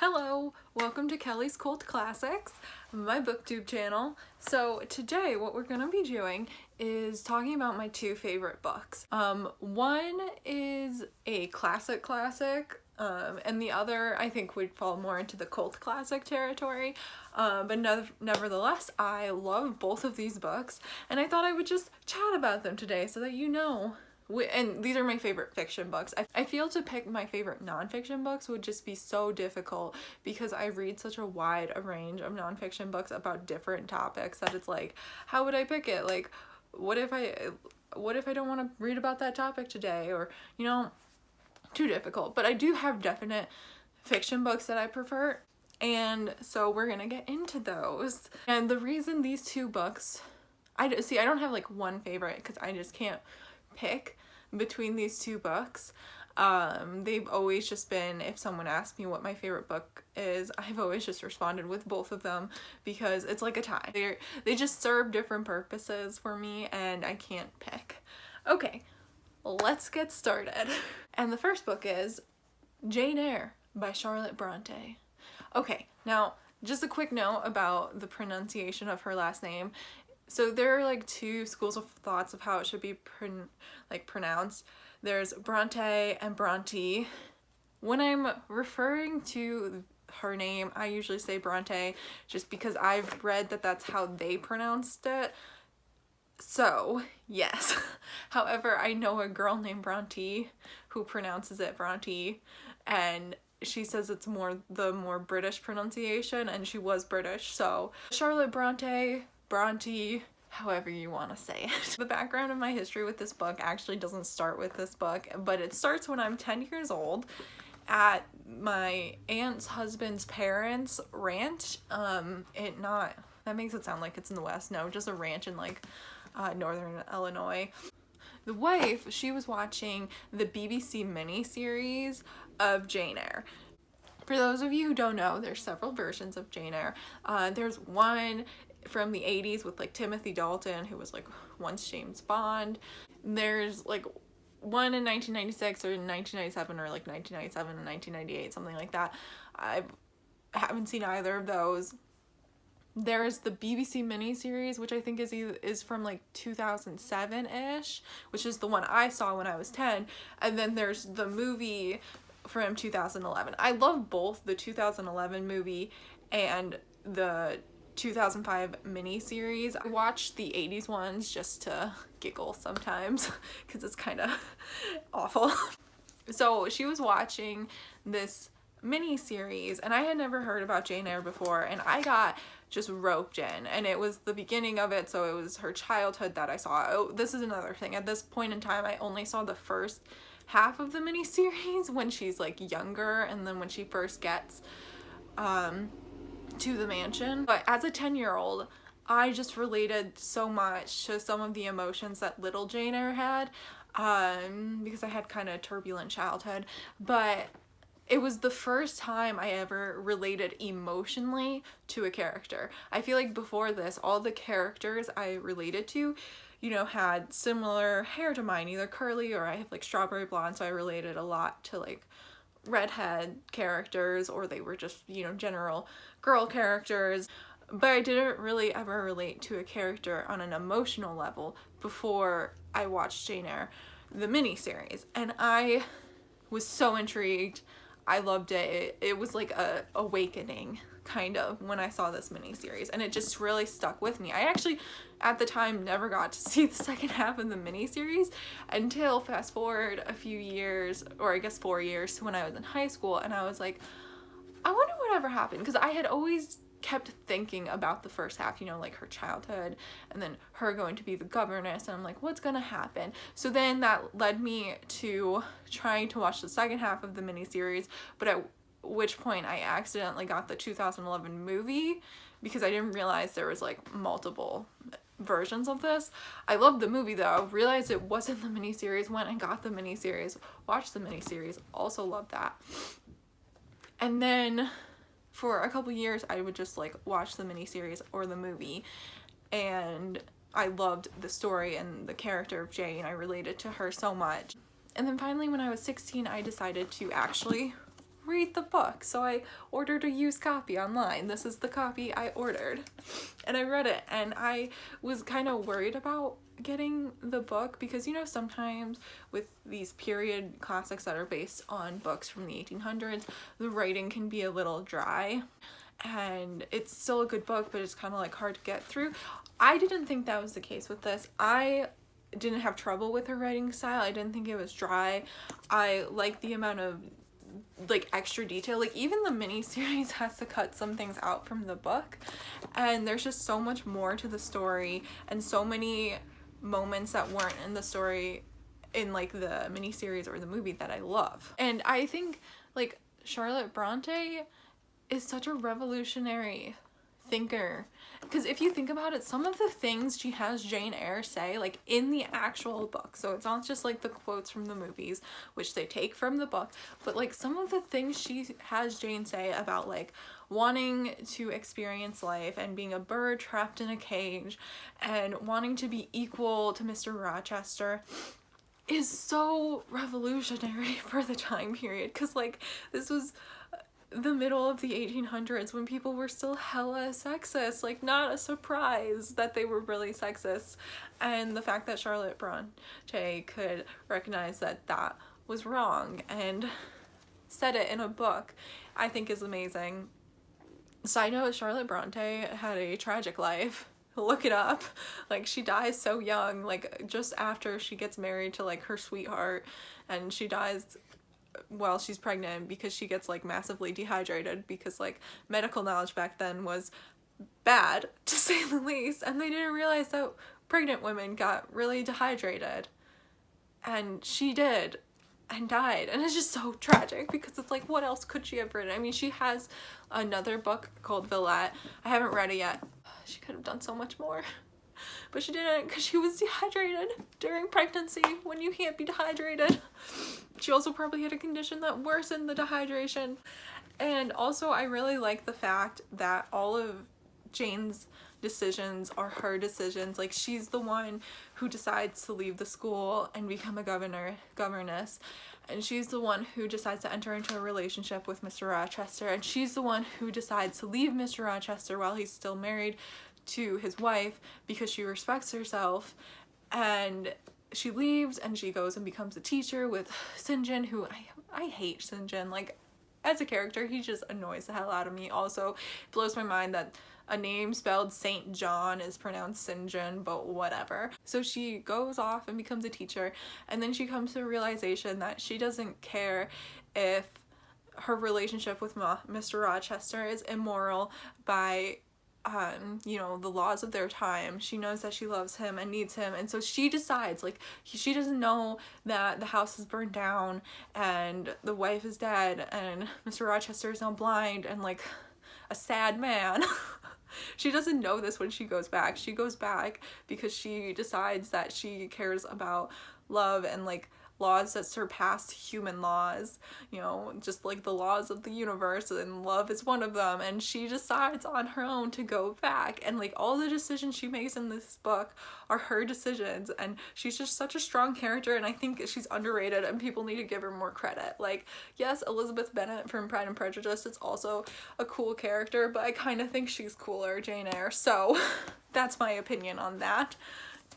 Hello, welcome to Kelly's Cult Classics, my booktube channel. So today what we're gonna be doing is talking about my two favorite books. One is a classic, and the other I think would fall more into the cult classic territory. But nevertheless, I love both of these books, and I thought I would just chat about them today so that you know. And these are my favorite fiction books. I feel to pick my favorite nonfiction books would just be so difficult because I read such a wide range of nonfiction books about different topics that it's like, how would I pick it? Like, what if I don't want to read about that topic today? Or, you know, too difficult. But I do have definite fiction books that I prefer, and so we're gonna get into those. And the reason these two books, I don't have like one favorite because I just can't pick between these two books. They've always just been, if someone asked me what my favorite book is, I've always just responded with both of them because it's like a tie. They just serve different purposes for me and I can't pick. Okay, let's get started. And the first book is Jane Eyre by Charlotte Bronte. Okay, now just a quick note about the pronunciation of her last name. So there are like two schools of thoughts of how it should be pronounced. There's Bronte and Bronte. When I'm referring to her name, I usually say Bronte just because I've read that that's how they pronounced it. So, yes. However, I know a girl named Bronte who pronounces it Bronte, and she says it's the more British pronunciation, and she was British. So, Charlotte Bronte, however you want to say it. The background of my history with this book actually doesn't start with this book, but it starts when I'm 10 years old at my aunt's husband's parents' ranch. That makes it sound like it's in the West. No, just a ranch in like northern Illinois. The wife, she was watching the BBC miniseries of Jane Eyre. For those of you who don't know, there's several versions of Jane Eyre. There's one from the 80s with like Timothy Dalton, who was like once James Bond. There's like one in 1996 or 1997 or like 1997 and 1998, something like that. I haven't seen either of those. There's the BBC miniseries, which I think is from like 2007-ish, which is the one I saw when I was 10. And then there's the movie from 2011. I love both the 2011 movie and the 2005 miniseries. I watch the 80s ones just to giggle sometimes because it's kind of awful. So she was watching this miniseries and I had never heard about Jane Eyre before, and I got just roped in, and it was the beginning of it, so it was her childhood that I saw. Oh, this is another thing. At this point in time, I only saw the first half of the miniseries when she's like younger, and then when she first gets to the mansion. But as a 10-year-old, I just related so much to some of the emotions that little Jane Eyre had, because I had kind of a turbulent childhood. But it was the first time I ever related emotionally to a character. I feel like before this, all the characters I related to, you know, had similar hair to mine, either curly or I have like strawberry blonde, so I related a lot to like redhead characters, or they were just, you know, general girl characters. But I didn't really ever relate to a character on an emotional level before I watched Jane Eyre, the miniseries, and I was so intrigued. I loved it. It was like a awakening kind of when I saw this miniseries, and it just really stuck with me. I actually at the time never got to see the second half of the miniseries until fast forward a few years, or I guess 4 years, to when I was in high school, and I was like, I wonder whatever happened, because I had always kept thinking about the first half, you know, like her childhood and then her going to be the governess, and I'm like, what's gonna happen? So then that led me to trying to watch the second half of the miniseries, but at which point I accidentally got the 2011 movie because I didn't realize there was like multiple versions of this. I loved the movie though, realized it wasn't the miniseries, went and got the miniseries, watched the miniseries, also loved that. And then for a couple years, I would just like watch the miniseries or the movie, and I loved the story and the character of Jane. I related to her so much. And then finally, when I was 16, I decided to actually read the book. So I ordered a used copy online. This is the copy I ordered. And I read it, and I was kind of worried about getting the book because, you know, sometimes with these period classics that are based on books from the 1800s, the writing can be a little dry. And it's still a good book, but it's kind of like hard to get through. I didn't think that was the case with this. I didn't have trouble with her writing style. I didn't think it was dry. I like the amount of like extra detail. Like even the miniseries has to cut some things out from the book, and there's just so much more to the story and so many moments that weren't in the story in like the miniseries or the movie that I love. And I think like Charlotte Bronte is such a revolutionary thinker, because if you think about it, some of the things she has Jane Eyre say like in the actual book, so it's not just like the quotes from the movies which they take from the book, but like some of the things she has Jane say about like wanting to experience life and being a bird trapped in a cage and wanting to be equal to Mr. Rochester is so revolutionary for the time period, because like this was the middle of the 1800s when people were still hella sexist. Like, not a surprise that they were really sexist, and the fact that Charlotte Bronte could recognize that that was wrong and said it in a book, I think is amazing. Side note, Charlotte Bronte had a tragic life. Look it up. Like, she dies so young, like just after she gets married to like her sweetheart, and she dies while she's pregnant because she gets like massively dehydrated, because like medical knowledge back then was bad to say the least, and they didn't realize that pregnant women got really dehydrated, and she did and died. And it's just so tragic because it's like, what else could she have written? I mean, she has another book called Villette. I haven't read it yet. She could have done so much more, but she didn't because she was dehydrated during pregnancy when you can't be dehydrated. She also probably had a condition that worsened the dehydration. And also I really like the fact that all of Jane's decisions are her decisions. Like, she's the one who decides to leave the school and become a governess, and she's the one who decides to enter into a relationship with Mr. Rochester, and she's the one who decides to leave Mr. Rochester while he's still married to his wife because she respects herself. And she leaves and she goes and becomes a teacher with St. John, who I hate St. John. Like, as a character, he just annoys the hell out of me. Also, it blows my mind that a name spelled St. John is pronounced St. John, but whatever. So she goes off and becomes a teacher, and then she comes to a realization that she doesn't care if her relationship with Mr. Rochester is immoral by you know, the laws of their time. She knows that she loves him and needs him, and so she decides, like, she doesn't know that the house is burned down and the wife is dead and Mr. Rochester is now blind and like a sad man. She doesn't know this when she goes back. She goes back because she decides that she cares about love and like laws that surpass human laws, you know, just like the laws of the universe, and love is one of them. And she decides on her own to go back, and like all the decisions she makes in this book are her decisions, and she's just such a strong character, and I think she's underrated and people need to give her more credit. Like, yes, Elizabeth Bennet from Pride and Prejudice is also a cool character, but I kind of think she's cooler, Jane Eyre, so that's my opinion on that.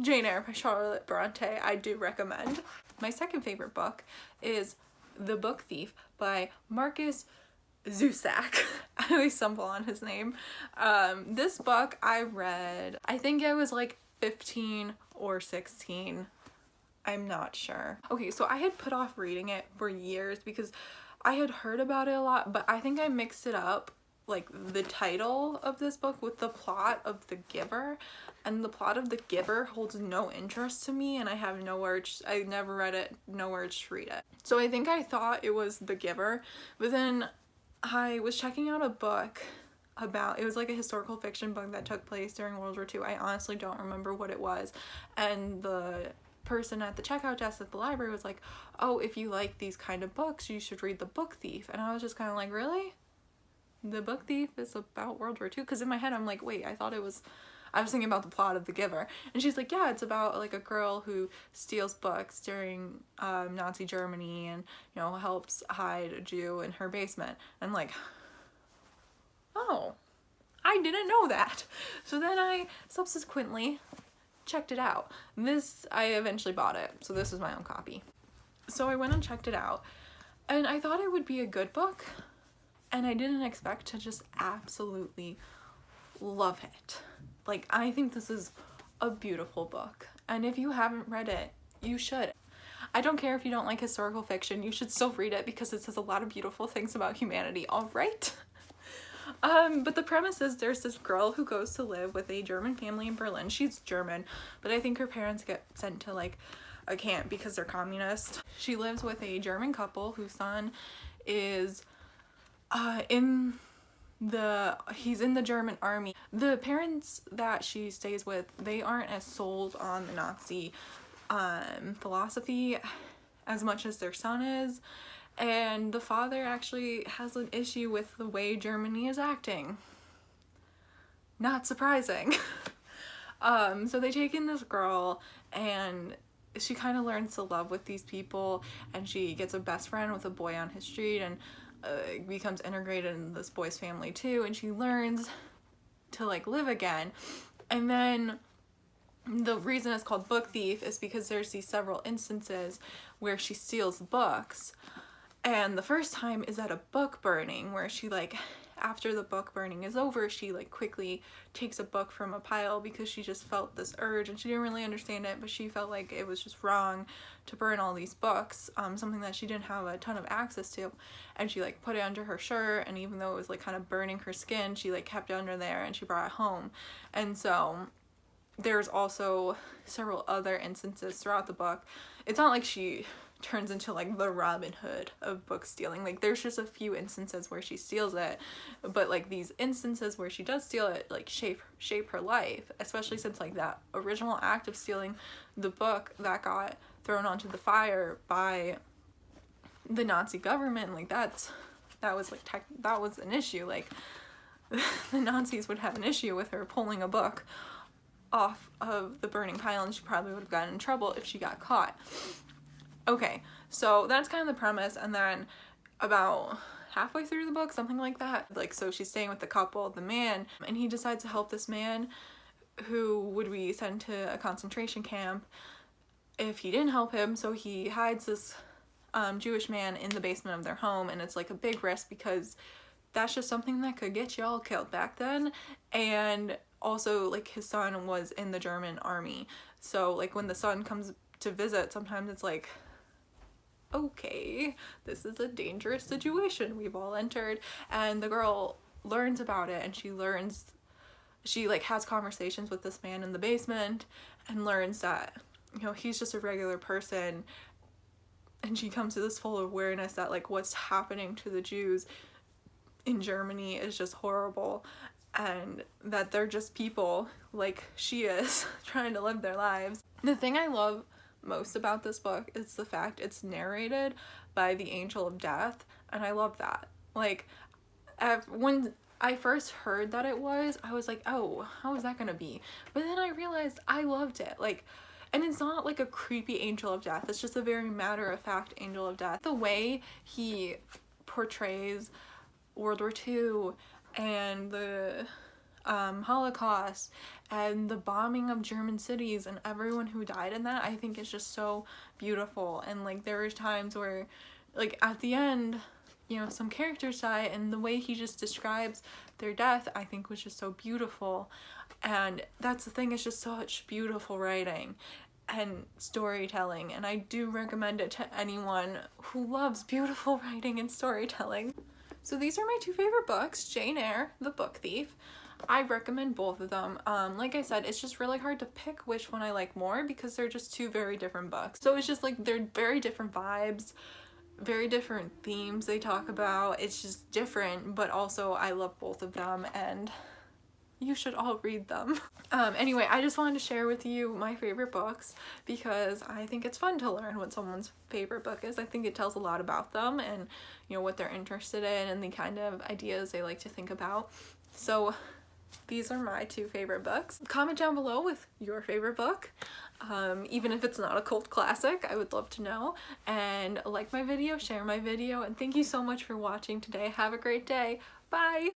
Jane Eyre by Charlotte Bronte, I do recommend. My second favorite book is The Book Thief by Marcus Zusak. I always stumble on his name. This book I read, I think I was like 15 or 16. I'm not sure. Okay, so I had put off reading it for years because I had heard about it a lot, but I think I mixed it up, like the title of this book with the plot of The Giver, and the plot of The Giver holds no interest to me, and I have no urge, I never read it, no urge to read it. So I think I thought it was The Giver, but then I was checking out a book about, it was like a historical fiction book that took place during World War II. I honestly don't remember what it was, and the person at the checkout desk at the library was like, oh, if you like these kind of books, you should read The Book Thief. And I was just kind of like, really? The Book Thief is about World War II? Because in my head I'm like, wait, I thought it was I was thinking about the plot of The Giver. And she's like, yeah, it's about like a girl who steals books during Nazi Germany and, you know, helps hide a Jew in her basement. And like, oh, I didn't know that. So then I subsequently checked it out. I eventually bought it, so this is my own copy. So I went and checked it out, and I thought it would be a good book, and I didn't expect to just absolutely love it. Like, I think this is a beautiful book, and if you haven't read it, you should. I don't care if you don't like historical fiction, you should still read it because it says a lot of beautiful things about humanity, alright? But the premise is there's this girl who goes to live with a German family in Berlin. She's German, but I think her parents get sent to like a camp because they're communist. She lives with a German couple whose son is he's in the German army. The parents that she stays with, they aren't as sold on the Nazi philosophy as much as their son is. And the father actually has an issue with the way Germany is acting. Not surprising. So they take in this girl, and she kind of learns to love with these people, and she gets a best friend with a boy on his street, and becomes integrated in this boy's family too, and she learns to like live again. And then the reason it's called Book Thief is because there's these several instances where she steals books. And the first time is at a book burning where she like, after the book burning is over, she like quickly takes a book from a pile because she just felt this urge, and she didn't really understand it, but she felt like it was just wrong to burn all these books, something that she didn't have a ton of access to. And she like put it under her shirt, and even though it was like kind of burning her skin, she like kept it under there and she brought it home. And so there's also several other instances throughout the book. It's not like she turns into like the Robin Hood of book stealing. Like, there's just a few instances where she steals it, but like these instances where she does steal it like shape her life, especially since like that original act of stealing the book that got thrown onto the fire by the Nazi government, like that was an issue. Like, the Nazis would have an issue with her pulling a book off of the burning pile, and she probably would have gotten in trouble if she got caught. Okay, so that's kind of the premise, and then about halfway through the book, something like that, like, so she's staying with the couple, the man, and he decides to help this man who would be sent to a concentration camp if he didn't help him. So he hides this Jewish man in the basement of their home, and it's like a big risk because that's just something that could get you all killed back then. And also, like, his son was in the German army, so like when the son comes to visit, sometimes it's like, okay, this is a dangerous situation we've all entered. And the girl learns about it, and she like has conversations with this man in the basement and learns that, you know, he's just a regular person, and she comes to this full awareness that like what's happening to the Jews in Germany is just horrible, and that they're just people like she is trying to live their lives. The thing I love most about this book is the fact it's narrated by the Angel of Death, and I love that. Like, when I first heard that it was, I was like, oh, how is that gonna be? But then I realized I loved it. Like, and it's not like a creepy Angel of Death, it's just a very matter-of-fact Angel of Death. The way he portrays World War II and the Holocaust and the bombing of German cities and everyone who died in that, I think is just so beautiful. And like, there were times where like at the end, you know, some characters die, and the way he just describes their death, I think, was just so beautiful. And that's the thing, it's just such beautiful writing and storytelling, and I do recommend it to anyone who loves beautiful writing and storytelling. So these are my two favorite books, Jane Eyre, The Book Thief. I recommend both of them. Like I said, it's just really hard to pick which one I like more because they're just two very different books. So it's just like, they're very different vibes, very different themes they talk about. It's just different, but also I love both of them, and you should all read them. Anyway, I just wanted to share with you my favorite books because I think it's fun to learn what someone's favorite book is. I think it tells a lot about them and, you know, what they're interested in and the kind of ideas they like to think about. So these are my two favorite books. Comment down below with your favorite book. Even if it's not a cult classic, I would love to know. And like my video, share my video, and thank you so much for watching today. Have a great day. Bye!